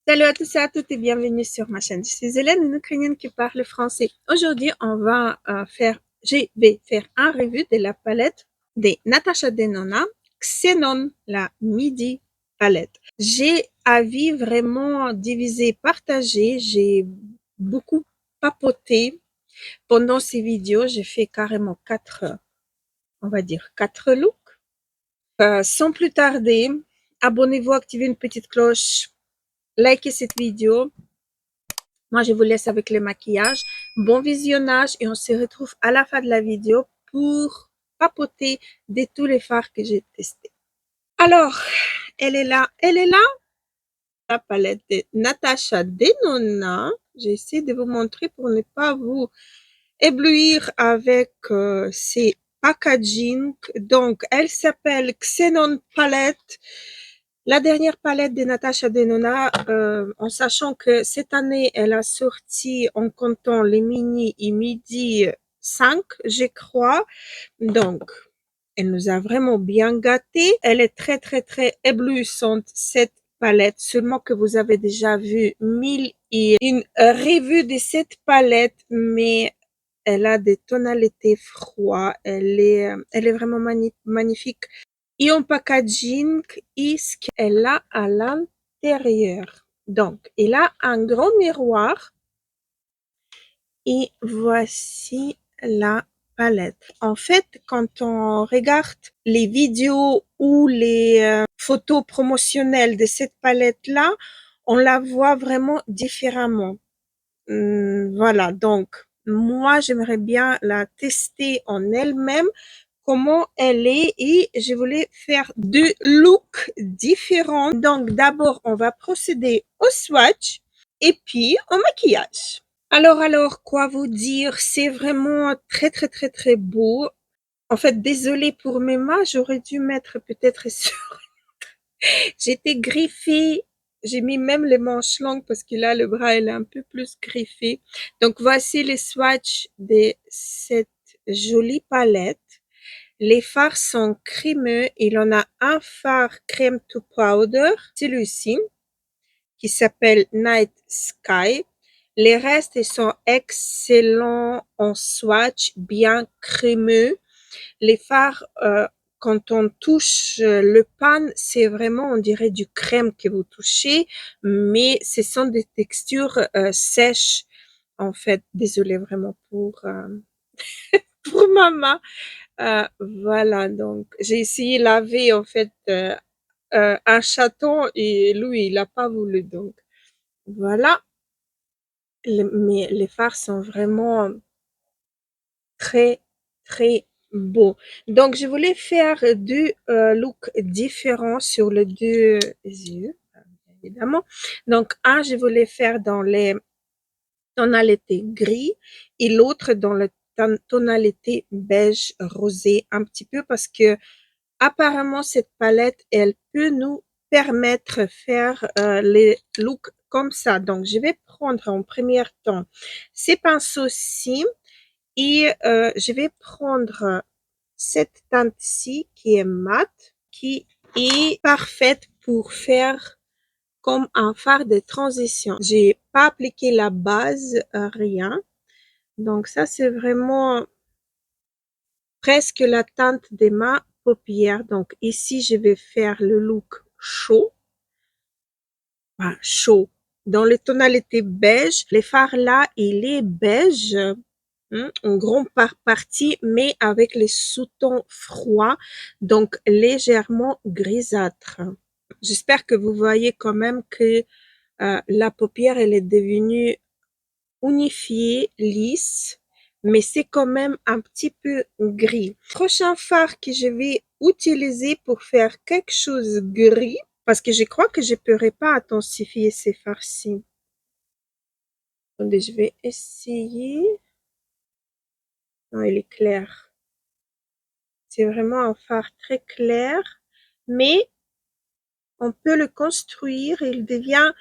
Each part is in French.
Salut à tous et à toutes et bienvenue sur ma chaîne. Je suis Hélène, une Ukrainienne qui parle français. Aujourd'hui, je vais faire un review de la palette de Natasha Denona, Xenon, la Midi palette. J'ai avis vraiment divisé, partagé. J'ai beaucoup papoté pendant ces vidéos. J'ai fait carrément on va dire quatre looks. Sans plus tarder, abonnez-vous, activez une petite cloche, likez cette vidéo. Moi, je vous laisse avec le maquillage. Bon visionnage et on se retrouve à la fin de la vidéo pour papoter de tous les fards que j'ai testés. Alors, elle est là, la palette de Natasha Denona. J'essaie de vous montrer pour ne pas vous éblouir avec ses packaging. Donc, elle s'appelle Xenon Palette. La dernière palette de Natasha Denona, en sachant que cette année, elle a sorti en comptant les mini et midi 5, je crois. Donc, elle nous a vraiment bien gâtés. Elle est très, très, très éblouissante, cette palette. Seulement que vous avez déjà vu 1001 revues de cette palette, mais elle a des tonalités froides. Elle est vraiment magnifique. Et en packaging, ce qu'elle a à l'intérieur. Donc, elle a un grand miroir et voici la palette. En fait, quand on regarde les vidéos ou les photos promotionnelles de cette palette-là, on la voit vraiment différemment. Voilà, donc moi, j'aimerais bien la tester en elle-même comment elle est et je voulais faire deux looks différents. Donc d'abord, on va procéder au swatch et puis au maquillage. Alors, quoi vous dire? C'est vraiment très, très, très, très beau. En fait, désolée pour mes mains, j'aurais dû mettre peut-être sur... J'étais griffée. J'ai mis même les manches longues parce que là, le bras, il est un peu plus griffé. Donc, voici les swatchs de cette jolie palette. Les fards sont crémeux. Il en a un fard crème to powder, celui-ci, qui s'appelle Night Sky. Les restes, ils sont excellents en swatch, bien crémeux. Les fards, quand on touche le pan, c'est vraiment, on dirait du crème que vous touchez, mais ce sont des textures sèches. En fait, désolée vraiment pour ma main. Voilà, donc j'ai essayé de laver en fait un chaton et lui, il n'a pas voulu. Donc voilà, mais les fards sont vraiment très, très beaux. Donc je voulais faire deux looks différents sur les deux yeux, évidemment. Donc un, je voulais faire dans les tonalité gris et l'autre dans la tonalité beige rosé un petit peu parce que apparemment cette palette elle peut nous permettre de faire les looks comme ça. Donc je vais prendre en premier temps ces pinceaux-ci et je vais prendre cette teinte-ci qui est mate, qui est parfaite pour faire comme un fard de transition. J'ai pas appliqué la base, rien. Donc ça, c'est vraiment presque la teinte de ma paupière. Donc ici, je vais faire le look chaud. Enfin, chaud. Dans les tonalités beige, les fards là, il est beige, en grande partie, mais avec les sous-tons froids, donc légèrement grisâtre. J'espère que vous voyez quand même que la paupière, elle est devenue unifiée, lisse, mais c'est quand même un petit peu gris. Prochain fard que je vais utiliser pour faire quelque chose gris, parce que je crois que je ne pourrais pas intensifier ces fards-ci. Attendez, je vais essayer. Non, il est clair. C'est vraiment un fard très clair, mais on peut le construire, il devient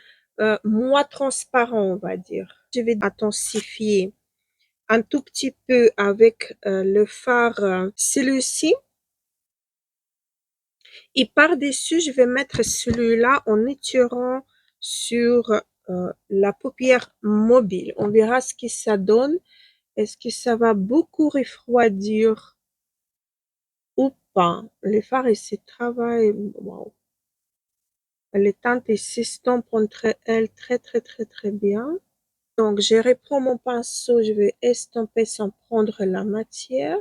moins transparent, on va dire. Je vais intensifier un tout petit peu avec le fard celui-ci. Et par-dessus, je vais mettre celui-là en étirant sur la paupière mobile. On verra ce que ça donne. Est-ce que ça va beaucoup refroidir ou pas? Le fard, il se travaille. Wow. Les teintes s'estompent entre elles très, très, très, très bien. Donc, je reprends mon pinceau, je vais estomper sans prendre la matière.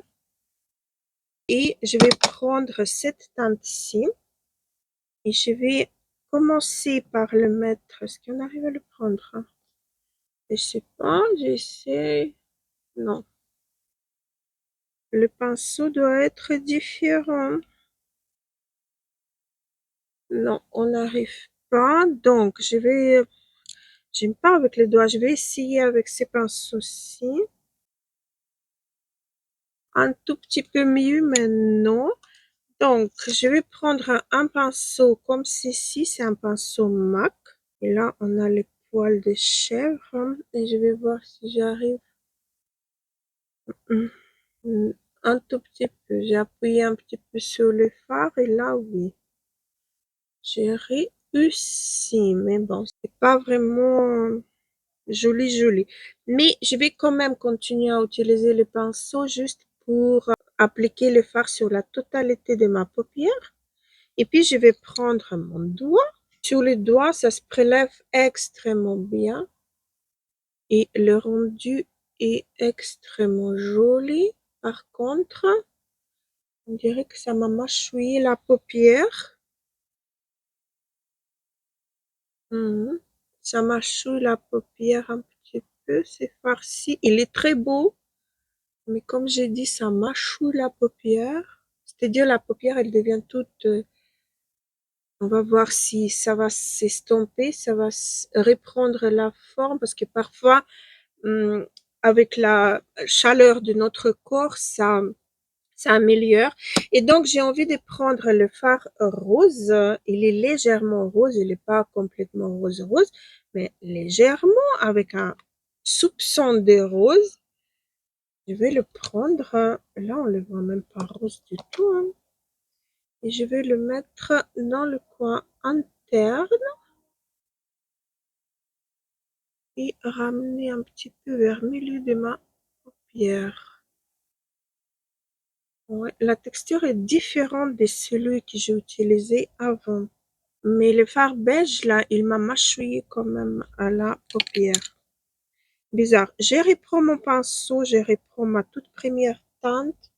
Et je vais prendre cette teinte-ci. Et je vais commencer par le mettre. Est-ce qu'on arrive à le prendre? Je sais pas, j'essaie. Non. Le pinceau doit être différent. Non, on n'arrive pas. Donc, j'aime pas avec les doigts. Je vais essayer avec ces pinceaux-ci. Un tout petit peu mieux, mais non. Donc, je vais prendre un pinceau comme ceci. C'est un pinceau MAC. Et là, on a les poils de chèvre. Et je vais voir si j'arrive. Un tout petit peu. J'ai appuyé un petit peu sur le fard. Et là, oui. J'ai réussi. Mais bon, c'est pas vraiment joli, joli. Mais je vais quand même continuer à utiliser le pinceau juste pour appliquer le fard sur la totalité de ma paupière. Et puis, je vais prendre mon doigt. Sur le doigt, ça se prélève extrêmement bien. Et le rendu est extrêmement joli. Par contre, on dirait que ça m'a mâchouillé la paupière. Ça mâchouille la paupière un petit peu. C'est farci. Il est très beau. Mais comme j'ai dit, ça mâchouille la paupière. C'est-à-dire la paupière, elle devient toute... on va voir si ça va s'estomper, ça va reprendre la forme, parce que parfois, avec la chaleur de notre corps, ça améliore. Et donc, j'ai envie de prendre le fard rose. Il est légèrement rose, il n'est pas complètement rose rose, mais légèrement avec un soupçon de rose. Je vais le prendre. Là, on le voit même pas rose du tout, hein. Et je vais le mettre dans le coin interne et ramener un petit peu vers le milieu de ma paupière. Ouais, la texture est différente de celui que j'ai utilisé avant. Mais le fard beige, là, il m'a mâchouillé quand même à la paupière. Bizarre. Je reprends mon pinceau, je reprends ma toute première teinte.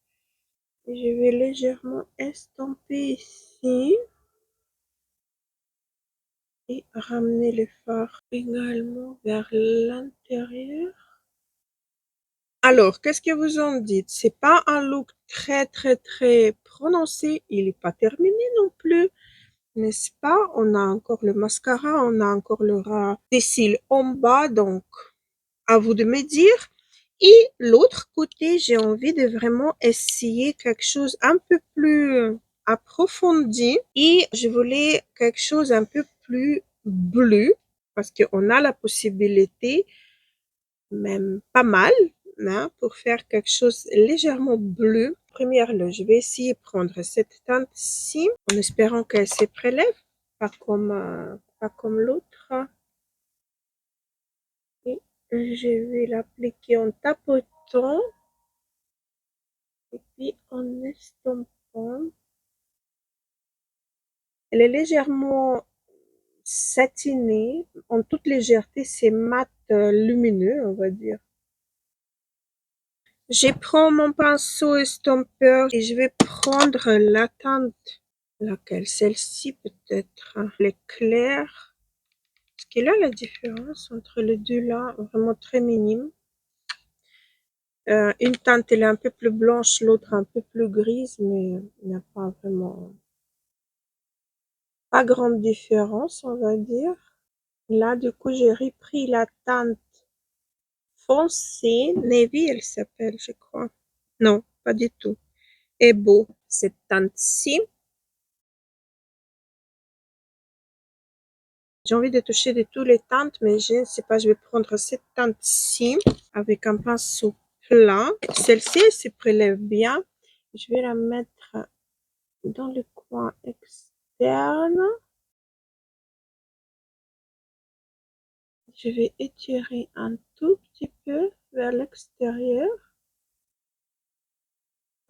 Et je vais légèrement estomper ici. Et ramener le fard également vers l'intérieur. Alors, qu'est-ce que vous en dites? C'est pas un look très, très, très prononcé. Il n'est pas terminé non plus. N'est-ce pas? On a encore le mascara, on a encore le ras des cils en bas, donc à vous de me dire. Et l'autre côté, j'ai envie de vraiment essayer quelque chose un peu plus approfondi et je voulais quelque chose un peu plus bleu parce qu'on a la possibilité, même pas mal, hein, pour faire quelque chose légèrement bleu. Première là, je vais essayer de prendre cette teinte-ci en espérant qu'elle se prélève, pas comme l'autre. Et je vais l'appliquer en tapotant et puis en estompant. Elle est légèrement satinée, en toute légèreté, c'est mat lumineux, on va dire. Je prends mon pinceau estompeur et je vais prendre la teinte, laquelle, celle-ci peut-être, les clairs. Parce que là, la différence entre les deux là, vraiment très minime. Une teinte, elle est un peu plus blanche, l'autre un peu plus grise, mais il n'y a pas vraiment, pas grande différence, on va dire. Là, du coup, j'ai repris la teinte foncée, Navy, elle s'appelle, je crois. Non, pas du tout. Et beau, cette teinte-ci. J'ai envie de toucher de tous les teintes, mais je ne sais pas, je vais prendre cette teinte-ci avec un pinceau plat. Celle-ci, elle se prélève bien. Je vais la mettre dans le coin externe. Je vais étirer un tout petit peu vers l'extérieur.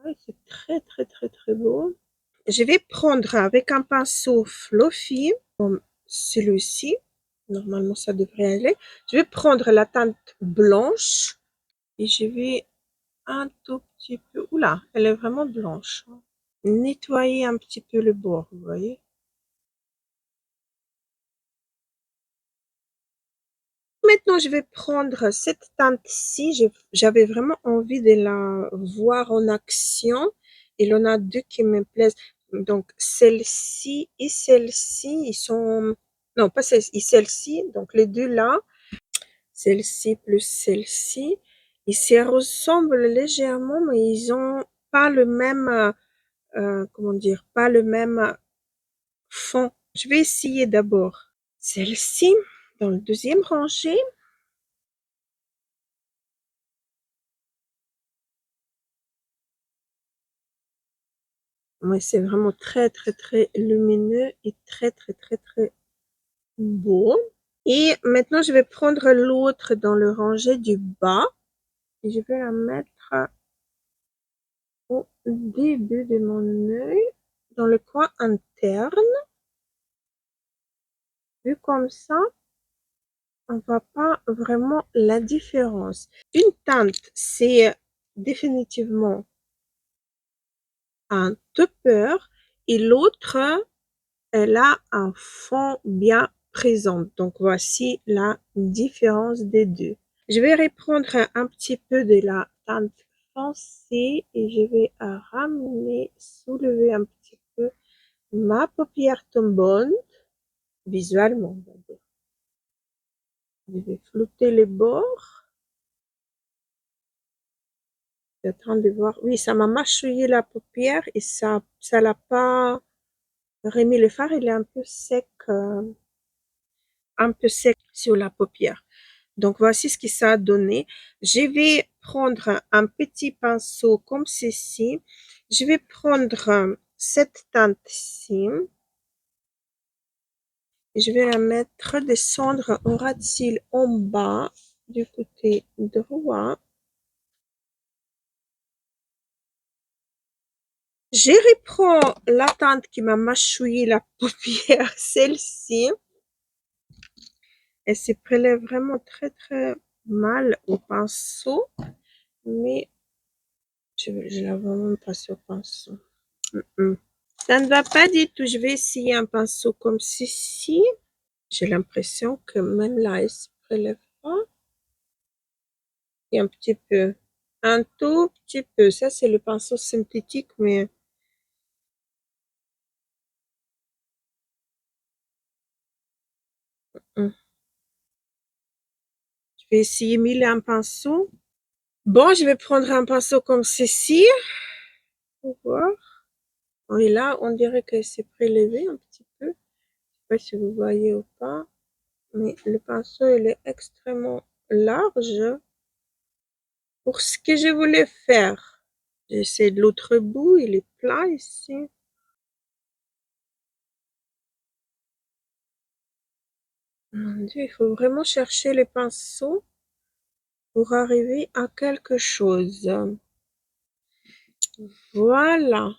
Ouais, c'est très très très très beau. Je vais prendre avec un pinceau fluffy, comme celui-ci. Normalement, ça devrait aller. Je vais prendre la teinte blanche et je vais un tout petit peu. Oula, elle est vraiment blanche. Nettoyer un petit peu le bord, vous voyez. Maintenant, je vais prendre cette teinte-ci. J'avais vraiment envie de la voir en action. Il y en a deux qui me plaisent. Donc, celle-ci et celle-ci, ils sont... Non, pas celle-ci, celle-ci. Donc, les deux là, celle-ci plus celle-ci, ils se ressemblent légèrement, mais ils ont pas le même, comment dire, pas le même fond. Je vais essayer d'abord celle-ci dans le deuxième rangée. Ouais, c'est vraiment très, très, très lumineux et très, très, très, très beau. Et maintenant, je vais prendre l'autre dans le rangée du bas et je vais la mettre au début de mon œil, dans le coin interne. Vu comme ça, on voit pas vraiment la différence. Une teinte, c'est définitivement un topper et l'autre, elle a un fond bien présent. Donc, voici la différence des deux. Je vais reprendre un petit peu de la teinte foncée et je vais ramener, soulever un petit peu ma paupière tombante, visuellement. Je vais flouter les bords. Je suis en train de voir. Oui, ça m'a mâchouillé la paupière et ça l'a pas remis le fard. Il est un peu sec sur la paupière. Donc, voici ce que ça a donné. Je vais prendre un petit pinceau comme ceci. Je vais prendre cette teinte-ci. Je vais la mettre, descendre au ras de cils en bas du côté droit. Je reprends la teinte qui m'a mâchouillé la paupière, celle-ci. Elle se prélève vraiment très très mal au pinceau, mais je la vois même pas sur pinceau. Ça ne va pas du tout. Je vais essayer un pinceau comme ceci. J'ai l'impression que même là, elle se prélève pas. Et un petit peu. Un tout petit peu. Ça, c'est le pinceau synthétique, mais je vais essayer mille un pinceau. Bon, je vais prendre un pinceau comme ceci. Pour voir. Et là, on dirait qu'elle s'est prélevée un petit peu. Je sais pas si vous voyez ou pas. Mais le pinceau, il est extrêmement large pour ce que je voulais faire. J'essaie de l'autre bout, il est plat ici. Mon Dieu, il faut vraiment chercher les pinceaux pour arriver à quelque chose. Voilà.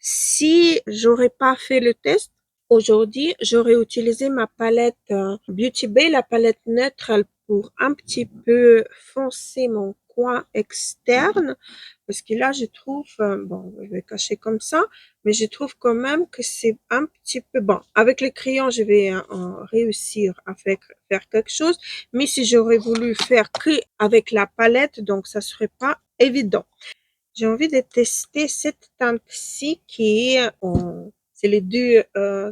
Si j'aurais pas fait le test aujourd'hui, j'aurais utilisé ma palette Beauty Bay, la palette neutre pour un petit peu foncer mon coin externe. Parce que là, je trouve, bon, je vais cacher comme ça, mais je trouve quand même que c'est un petit peu bon. Avec les crayons, je vais réussir à faire quelque chose. Mais si j'aurais voulu faire que avec la palette, donc ça serait pas évident. J'ai envie de tester cette teinte-ci qui est c'est les deux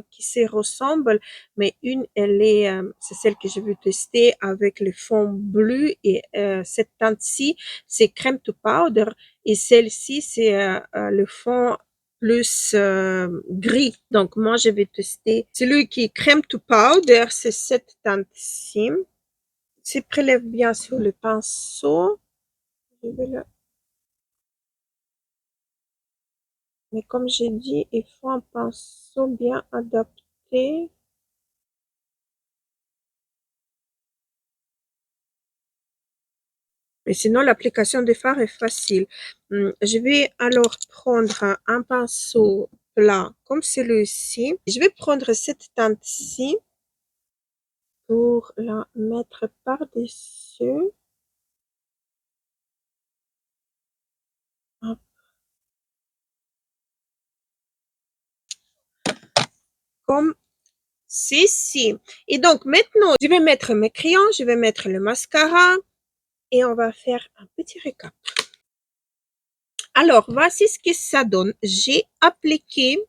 qui se ressemblent, mais une, c'est celle que je veux tester avec le fond bleu et cette teinte-ci, c'est crème to powder et celle-ci, c'est le fond plus gris. Donc, moi, je vais tester celui qui est crème to powder, c'est cette teinte-ci. Se prélève bien sur le pinceau. Je vais le Mais comme j'ai dit, il faut un pinceau bien adapté. Mais sinon, l'application des fards est facile. Je vais alors prendre un pinceau plat comme celui-ci. Je vais prendre cette teinte-ci pour la mettre par-dessus. Comme ceci. Et donc maintenant, je vais mettre mes crayons, je vais mettre le mascara et on va faire un petit récap. Alors, voici ce que ça donne. J'ai appliqué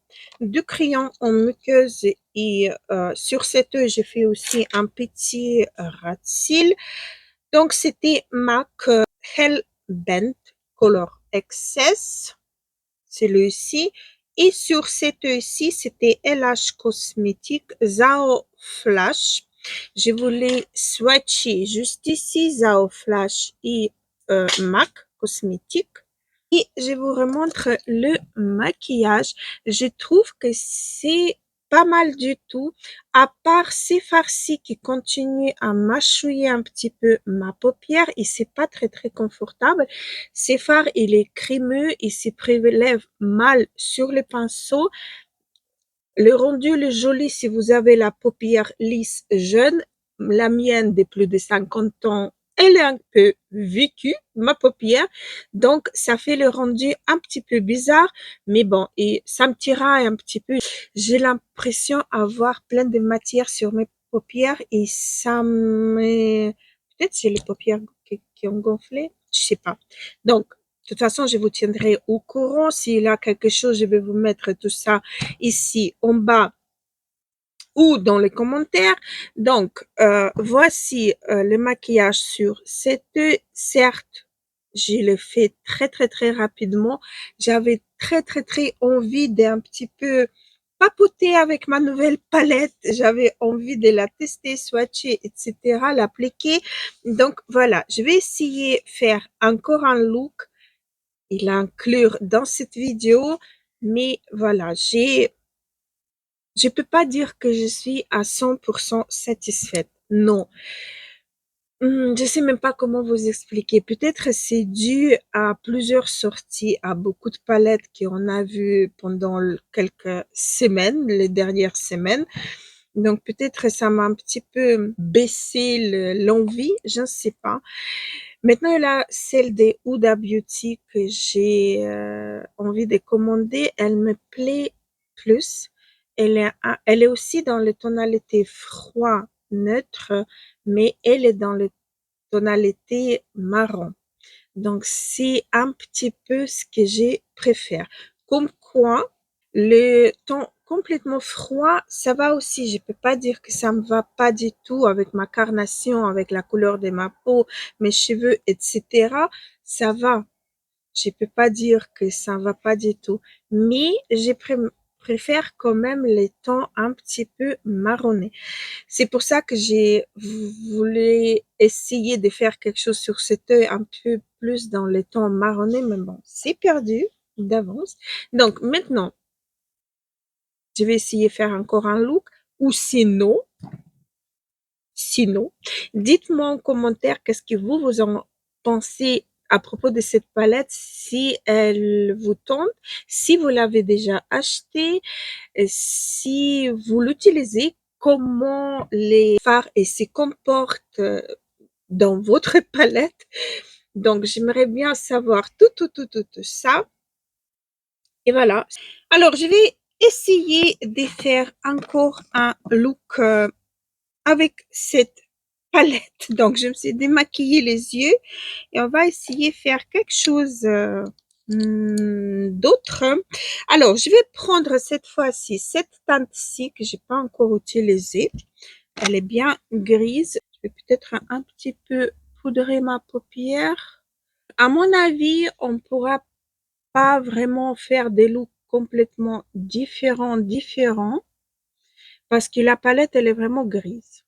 du crayon en muqueuse et sur cet œil, j'ai fait aussi un petit ras de cils. Donc, c'était MAC Hellbent Color Excess, celui-ci. Et sur cet œil-ci, c'était LH Cosmétique Zao Flash. Je voulais swatcher juste ici, Zao Flash et MAC Cosmétique. Et je vous remontre le maquillage. Je trouve que c'est pas mal du tout, à part ces farcis qui continuent à mâchouiller un petit peu ma paupière et c'est pas très très confortable. Ces fards, il est crémeux, il se prélève mal sur le pinceau. Le rendu, le joli si vous avez la paupière lisse jeune. La mienne de plus de 50 ans, elle est un peu vécue, ma paupière. Donc, ça fait le rendu un petit peu bizarre. Mais bon, et ça me tiraille un petit peu. J'ai l'impression d'avoir plein de matière sur mes paupières et ça me... Peut-être c'est les paupières qui ont gonflé. Je sais pas. Donc, de toute façon, je vous tiendrai au courant. S'il y a quelque chose, je vais vous mettre tout ça ici en bas ou dans les commentaires. Donc, voici le maquillage sur cette œil. Certes, je l'ai fait très, très, très rapidement. J'avais très, très, très envie d'un petit peu papoter avec ma nouvelle palette. J'avais envie de la tester, swatcher, etc., l'appliquer. Donc, voilà, je vais essayer de faire encore un look et l'inclure dans cette vidéo. Mais voilà, je peux pas dire que je suis à 100% satisfaite. Non. Je sais même pas comment vous expliquer. Peut-être c'est dû à plusieurs sorties, à beaucoup de palettes qu'on a vues pendant quelques semaines, les dernières semaines. Donc peut-être ça m'a un petit peu baissé l'envie, je ne sais pas. Maintenant, il y a celle des Huda Beauty que j'ai envie de commander. Elle me plaît plus. Elle est aussi dans les tonalités froid neutre, mais elle est dans les tonalités marron. Donc, c'est un petit peu ce que je préfère. Comme quoi, le ton complètement froid, ça va aussi. Je peux pas dire que ça me va pas du tout avec ma carnation, avec la couleur de ma peau, mes cheveux, etc. Ça va. Je peux pas dire que ça va pas du tout. Mais je préfère quand même les tons un petit peu marronnés. C'est pour ça que j'ai voulu essayer de faire quelque chose sur cet œil un peu plus dans les tons marronnés, mais bon, c'est perdu d'avance. Donc maintenant, je vais essayer de faire encore un look ou sinon, dites-moi en commentaire qu'est-ce que vous en pensez à propos de cette palette, si elle vous tente, si vous l'avez déjà achetée, si vous l'utilisez, comment les fards et se comportent dans votre palette. Donc, j'aimerais bien savoir tout ça. Et voilà. Alors, je vais essayer de faire encore un look avec cette palette. Donc, je me suis démaquillé les yeux et on va essayer de faire quelque chose d'autre. Alors, je vais prendre cette fois-ci cette teinte-ci que j'ai pas encore utilisée. Elle est bien grise. Je vais peut-être un petit peu poudrer ma paupière. À mon avis, on pourra pas vraiment faire des looks complètement différents parce que la palette, elle est vraiment grise.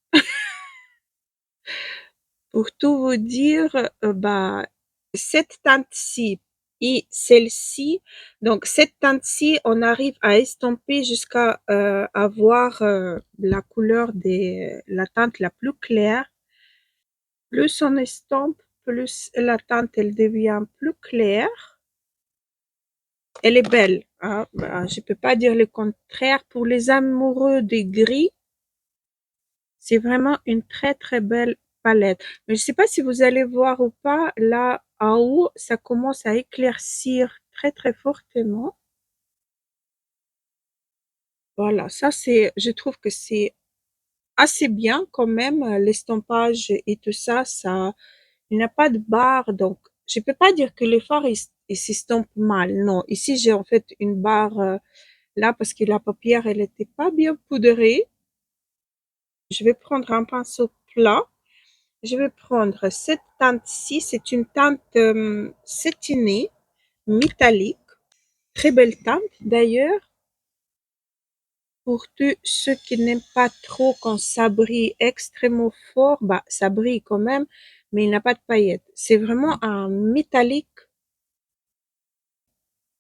Pour tout vous dire, bah, cette teinte-ci et celle-ci, donc cette teinte-ci, on arrive à estomper jusqu'à avoir la couleur la teinte la plus claire. Plus on estompe, plus la teinte elle devient plus claire. Elle est belle, hein. Je peux pas dire le contraire. Pour les amoureux des gris, c'est vraiment une très très belle palette. Mais je sais pas si vous allez voir ou pas, là en haut, ça commence à éclaircir très très fortement. Voilà, ça c'est, je trouve que c'est assez bien quand même, l'estampage et tout ça, il n'y a pas de barre, donc je peux pas dire que les fards ils s'estampent mal. Non, ici j'ai en fait une barre là parce que la paupière elle était pas bien poudrée. Je vais prendre un pinceau plat. Je vais prendre cette teinte-ci, c'est une teinte satinée, métallique, très belle teinte d'ailleurs. Pour tous ceux qui n'aiment pas trop quand ça brille extrêmement fort, bah ça brille quand même, mais il n'a pas de paillettes. C'est vraiment un métallique,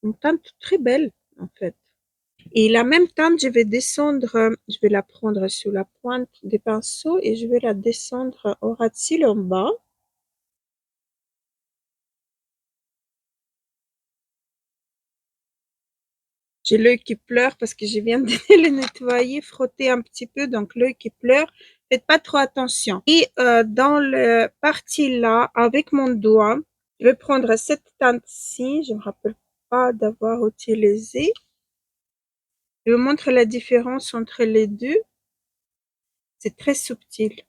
une teinte très belle en fait. Et la même teinte, je vais descendre, je vais la prendre sur la pointe des pinceaux et je vais la descendre au ras de cils en bas. J'ai l'œil qui pleure parce que je viens de le nettoyer, frotter un petit peu, donc l'œil qui pleure. Faites pas trop attention. Et dans la partie là, avec mon doigt, je vais prendre cette teinte-ci. Je me rappelle pas d'avoir utilisé. Je vous montre la différence entre les deux. C'est très subtil.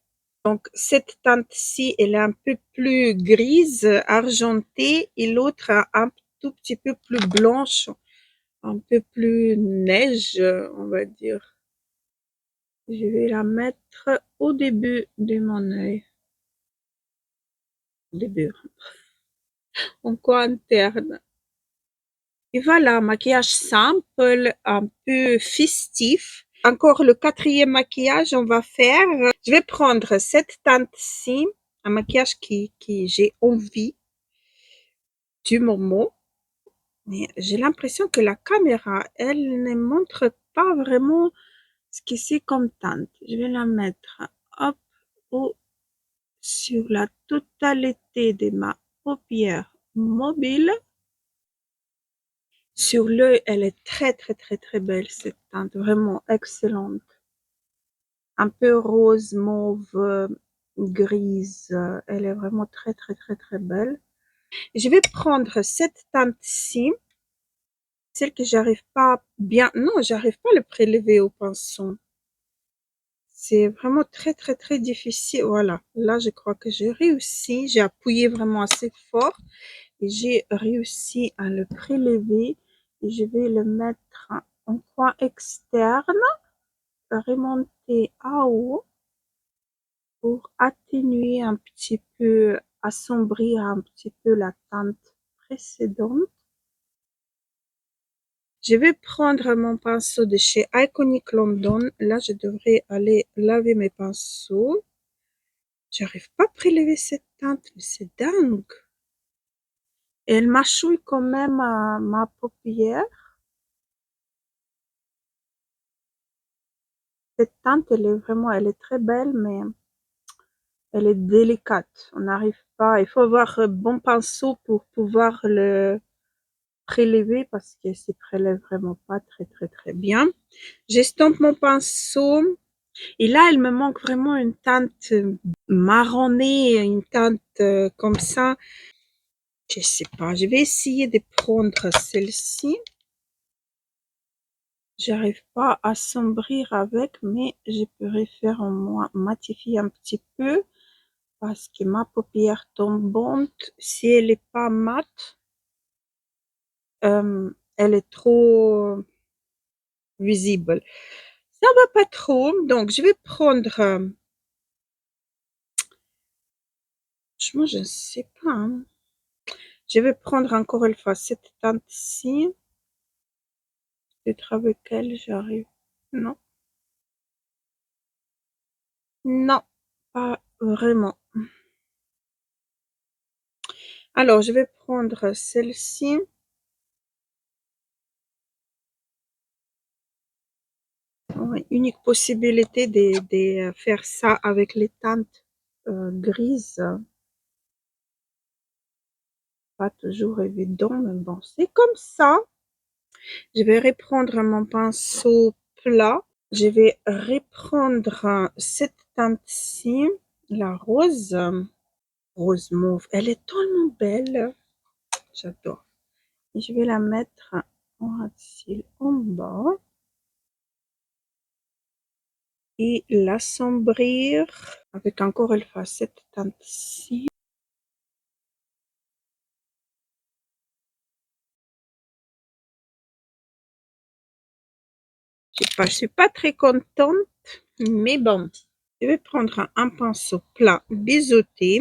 Donc cette teinte-ci, elle est un peu plus grise, argentée, et l'autre un tout petit peu plus blanche, un peu plus neige, on va dire. Je vais la mettre au début de mon œil. Au début, en coin interne. Et voilà, maquillage simple, un peu festif. Encore le quatrième maquillage, on va faire. Je vais prendre cette teinte-ci, un maquillage qui j'ai envie du moment. Mais j'ai l'impression que la caméra, elle ne montre pas vraiment ce que c'est comme teinte. Je vais la mettre, hop, sur la totalité de ma paupière mobile. Sur l'œil, elle est très très très très belle cette teinte, vraiment excellente. Un peu rose, mauve, grise. Elle est vraiment très très très très belle. Je vais prendre cette teinte-ci, celle que j'arrive pas bien. Non, j'arrive pas à le prélever au pinceau. C'est vraiment très très très difficile. Voilà, là je crois que j'ai réussi. J'ai appuyé vraiment assez fort et j'ai réussi à le prélever. Et je vais le mettre en coin externe, remonter à haut pour atténuer un petit peu, assombrir un petit peu la teinte précédente. Je vais prendre mon pinceau de chez Iconic London. Là, je devrais aller laver mes pinceaux. J'arrive pas à prélever cette teinte, mais c'est dingue. Et elle mâchouille quand même ma paupière. Cette teinte, elle est très belle, mais elle est délicate. On n'arrive pas, il faut avoir un bon pinceau pour pouvoir le prélever parce que se prélève vraiment pas très très très bien. J'estompe mon pinceau et là, il me manque vraiment une teinte marronnée, une teinte comme ça. Je sais pas, je vais essayer de prendre celle-ci. J'arrive pas à sombrir avec, mais je pourrais faire au moins matifier un petit peu parce que ma paupière tombante, si elle est pas mate, elle est trop visible. Ça va pas trop, donc je vais prendre, franchement, je ne sais pas, hein. Je vais prendre encore une fois cette teinte-ci. Peut-être avec elle, j'arrive. Non, non, pas vraiment. Alors, je vais prendre celle-ci. Ouais, unique possibilité de faire ça avec les teintes grises. pas toujours évident, mais bon, c'est comme ça. Je vais reprendre mon pinceau plat. Je vais reprendre cette teinte-ci, la rose, rose mauve. Elle est tellement belle. J'adore. Et je vais la mettre en ras de cils en bas et l'assombrir avec encore une fois cette teinte-ci. Je suis pas très contente, mais bon. Je vais prendre un pinceau plat biseauté.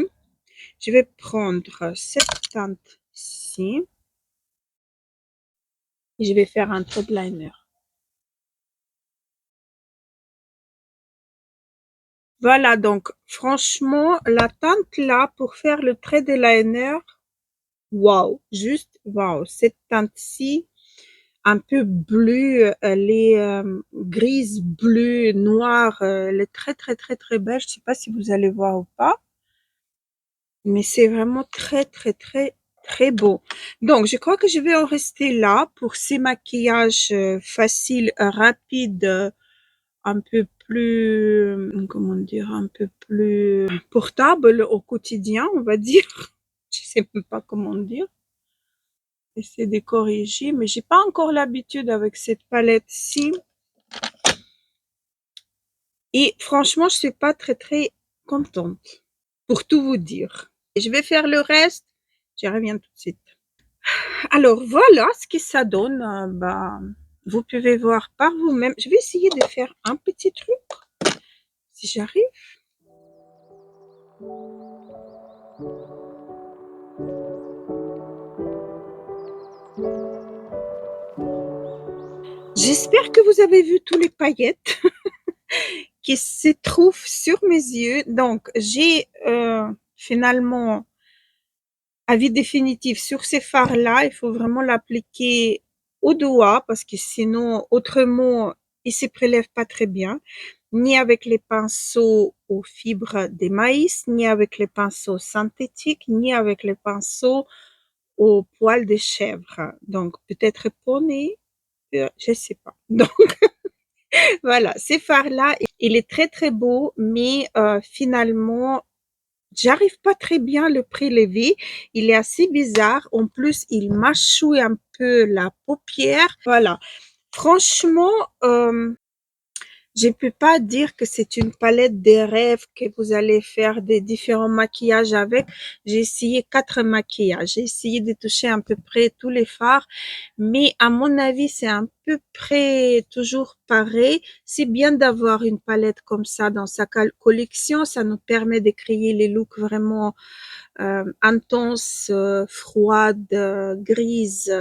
Je vais prendre cette teinte-ci et je vais faire un trait de liner. Voilà, donc franchement, la teinte là pour faire le trait de liner, waouh, juste waouh. Cette teinte-ci, un peu bleue, elle est grise, bleue, noire, elle est très très très très belle. Je sais pas si vous allez voir ou pas, mais c'est vraiment très très très très beau. Donc je crois que je vais en rester là pour ces maquillages faciles, rapides, un peu plus, comment dire, un peu plus portable au quotidien, on va dire. Je sais même pas comment dire. Essayer de corriger, mais j'ai pas encore l'habitude avec cette palette-ci. Et franchement, je suis pas très très contente, pour tout vous dire. Et je vais faire le reste. Je reviens tout de suite. Alors voilà ce que ça donne. Bah, vous pouvez voir par vous-même. Je vais essayer de faire un petit truc, si j'arrive. J'espère que vous avez vu tous les paillettes qui se trouvent sur mes yeux. Donc, j'ai finalement avis définitif sur ces fards-là. Il faut vraiment l'appliquer au doigt parce que sinon, autrement, il se prélève pas très bien. Ni avec les pinceaux aux fibres des maïs, ni avec les pinceaux synthétiques, ni avec les pinceaux aux poils de chèvre. Donc, peut-être poney, je sais pas. Donc, voilà, ces fards-là, il est très très beau, mais finalement, j'arrive pas très bien à le prélever. Il est assez bizarre. En plus, il mâchouille un peu la paupière. Voilà. Franchement, je ne peux pas dire que c'est une palette des rêves que vous allez faire des différents maquillages avec. J'ai essayé 4 maquillages. J'ai essayé de toucher à peu près tous les fards. Mais à mon avis, c'est à peu près toujours pareil. C'est bien d'avoir une palette comme ça dans sa collection. Ça nous permet de créer les looks vraiment intenses, froides, grises.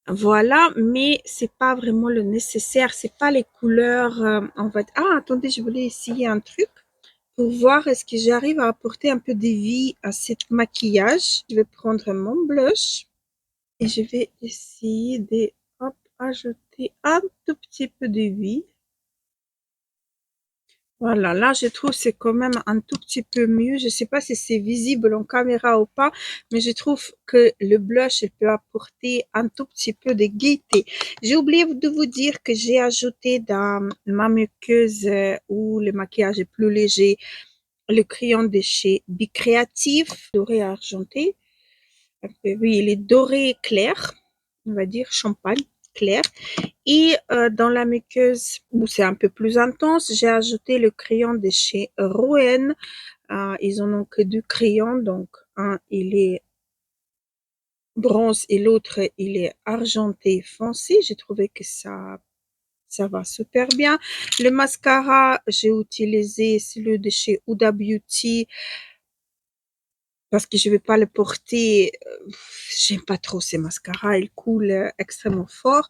Voilà, mais c'est pas vraiment le nécessaire, c'est pas les couleurs, on va ah attendez, je voulais essayer un truc pour voir est-ce que j'arrive à apporter un peu de vie à cet maquillage. Je vais prendre mon blush et je vais essayer de hop, ajouter un tout petit peu de vie. Voilà, là, je trouve c'est quand même un tout petit peu mieux. Je sais pas si c'est visible en caméra ou pas, mais je trouve que le blush, il peut apporter un tout petit peu de gaieté. J'ai oublié de vous dire que j'ai ajouté dans ma muqueuse où le maquillage est plus léger, le crayon de chez Bicreative, doré argenté. Oui, il est doré clair, on va dire champagne clair. Et dans la muqueuse où c'est un peu plus intense, j'ai ajouté le crayon de chez Roen. Ils en ont que 2 crayons, donc un il est bronze et l'autre il est argenté foncé. J'ai trouvé que ça va super bien. Le mascara, j'ai utilisé celui de chez Huda Beauty parce que je vais pas le porter. J'aime pas trop ces mascaras, ils coulent extrêmement fort.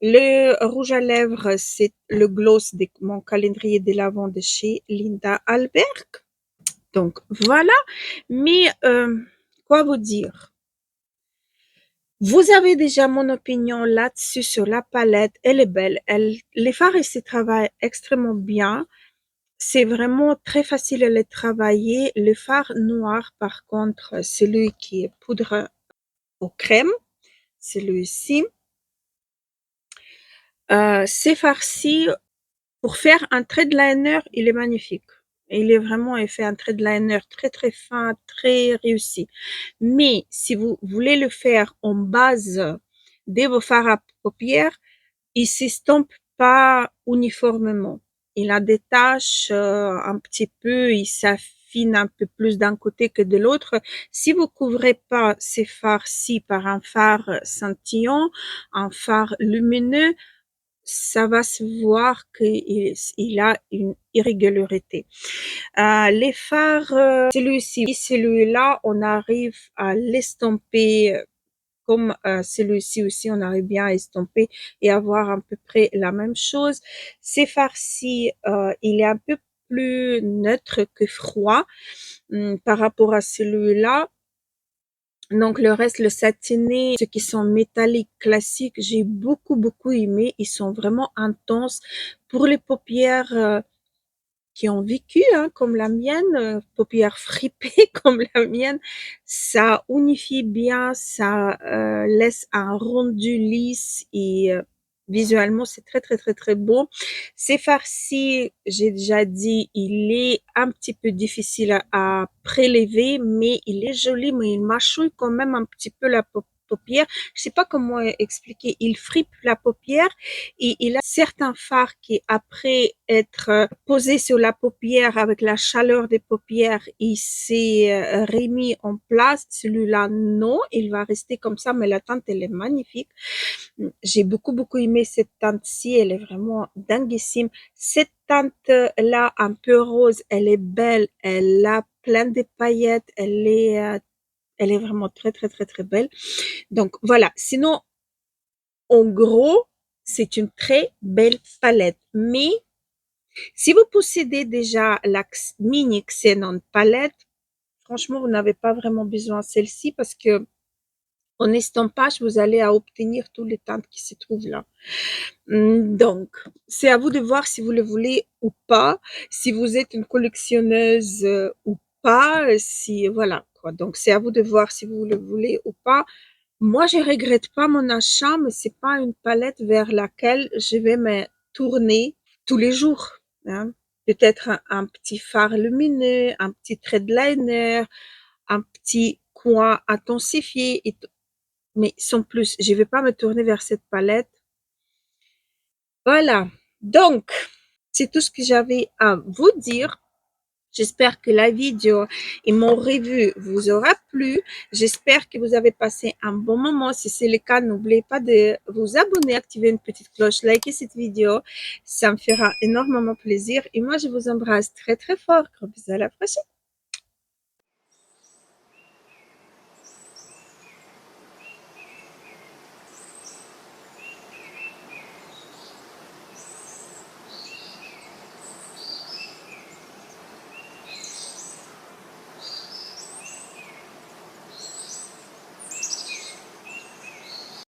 Le rouge à lèvres, c'est le gloss de mon calendrier de l'Avent de chez Linda Alberg. Donc voilà, mais quoi vous dire? Vous avez déjà mon opinion là-dessus sur la palette. Elle est belle. Les fards ici travaillent extrêmement bien. c'est vraiment très facile à les travailler. Le fard noir, par contre, celui qui est poudre au crème, celui-ci, c'est farci. Pour faire un trait de liner, il est magnifique. Il est vraiment, il fait un trait de liner très très fin, très réussi. Mais si vous voulez le faire en base de vos fards à paupières, il s'estompe pas uniformément. Il a des taches un petit peu, il s'affine un peu plus d'un côté que de l'autre. Si vous couvrez pas ces fards-ci par un fard scintillant, un fard lumineux, ça va se voir qu'il a une irrégularité. Les fards, celui-ci, celui-là, on arrive à l'estomper comme celui-ci aussi, on arrive bien à estomper et avoir à peu près la même chose. Ces farcis, il est un peu plus neutre que froid par rapport à celui-là. Donc le reste, le satiné, ceux qui sont métalliques classiques, j'ai beaucoup aimé. Ils sont vraiment intenses. Pour les paupières qui ont vécu, hein, comme la mienne, paupières fripées comme la mienne, ça unifie bien, ça laisse un rendu lisse et visuellement c'est très beau. C'est farci, j'ai déjà dit, il est un petit peu difficile à prélever, mais il est joli, mais il mâchouille quand même un petit peu la paupière. Je sais pas comment expliquer. Il fripe la paupière et il a certains fards qui, après être posés sur la paupière avec la chaleur des paupières, il s'est remis en place. Celui-là, non, il va rester comme ça, mais la teinte, elle est magnifique. J'ai beaucoup aimé cette teinte-ci, elle est vraiment dinguissime. Cette teinte-là, un peu rose, elle est belle, elle a plein de paillettes, elle est vraiment très belle. Donc voilà. Sinon, en gros, c'est une très belle palette. Mais si vous possédez déjà la mini Xenon palette, franchement, vous n'avez pas vraiment besoin de celle-ci parce que en estampage, vous allez à obtenir tous les teintes qui se trouvent là. Donc, c'est à vous de voir si vous le voulez ou pas, si vous êtes une collectionneuse ou pas, si voilà quoi. Donc, c'est à vous de voir si vous le voulez ou pas. Moi, je regrette pas mon achat, mais c'est pas une palette vers laquelle je vais me tourner tous les jours, hein. Peut-être un petit fard lumineux, un petit trait de liner, un petit coin intensifié, mais sans plus. Je vais pas me tourner vers cette palette. Voilà. Donc, c'est tout ce que j'avais à vous dire. J'espère que la vidéo et mon revue vous aura plu. J'espère que vous avez passé un bon moment. Si c'est le cas, n'oubliez pas de vous abonner, activer une petite cloche, liker cette vidéo. Ça me fera énormément plaisir. Et moi, je vous embrasse très fort. Gros bisous, à la prochaine.